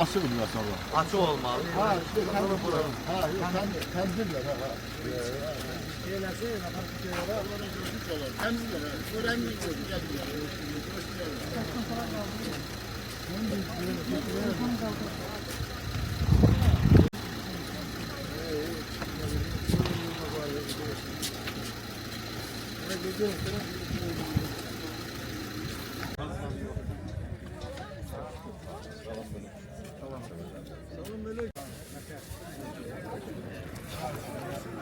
Nasıl bilmiyorsun orada? Açıq olmalı. Ha işte kendi buranın. Ha kendinler ha. Kendinler ha. Öğrenci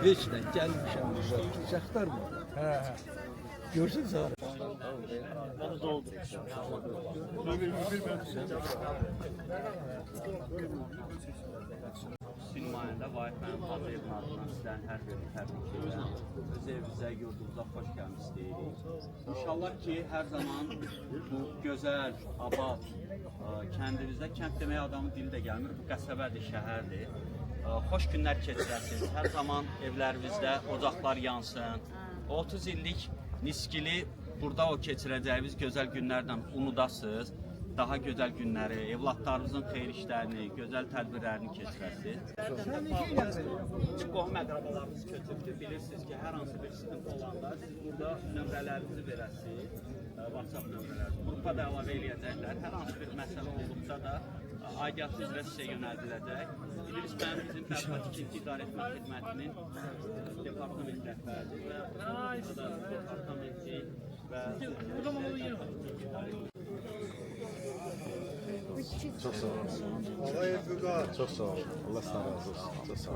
Heç nə gəlmişəm burada. Tutacaqlar mı? Hə. Görsün sonra. Nümayəndə Vahid mənim Hacıyevin adından sizlərin hər birini təbrik edirəm. Öz evinizə, yurdunuza xoş gəlmiş deyirik. İnşallah ki, hər zaman bu gözəl, abad kəndinizdə, kənd demək adamın dili də gəlmir, bu qəsəbədir, şəhərdir. Xoş günlər keçirəsiniz. Hər zaman evlərimizdə ocaqlar yansın. 30 illik Niskili burada o keçirəcəyimiz gözəl günlərdən unudasınız. Daha gözəl günləri, evlatlarımızın xeyir işlərini, gözəl tədbirlərini keçirəsiniz. Qohum əqrabalarımız köçübdür. Bilirsiniz ki, hər hansı bir sıkıntı olanda siz burada nömrələrinizi verəsiniz. WhatsApp nömrələrinizi. Qrupa da əlavə eləyəcəklər. Hər hansı bir məsələ olduqda da aidiyyatı üzrə sizə yönəldiləcək. İdris bəy bizim Bərpa Tikinti İdarəetmə Xidmətinin departament rəhbəridir və burada departamenti və Çok sağ ol. Çok sağ ol. Allah sana razı olsun. Çok sağ ol.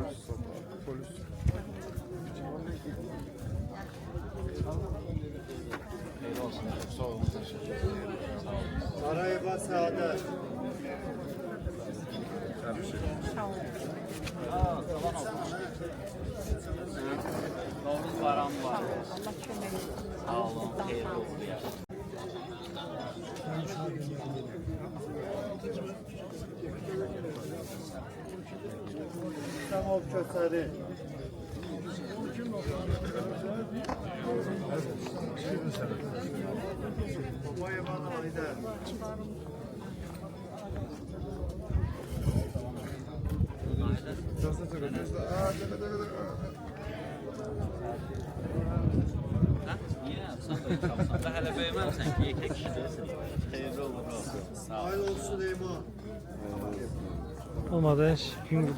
Hayırlı olsun. Sağ olun. Teşekkür ederim. Sağ olun. Sarayba Saadet. Novruz bayramı var. Sağ olun. Xeyirli olsun. İstanbul Köseri. Babayı bana Haydar. Niye? Sen de uçamsan. Da hələ böyüməmsən ki, yekə kişidirsin. Xeyirli olur olsun. Sağ ol. Hayırlı olsun Süleyman. Olmadı gün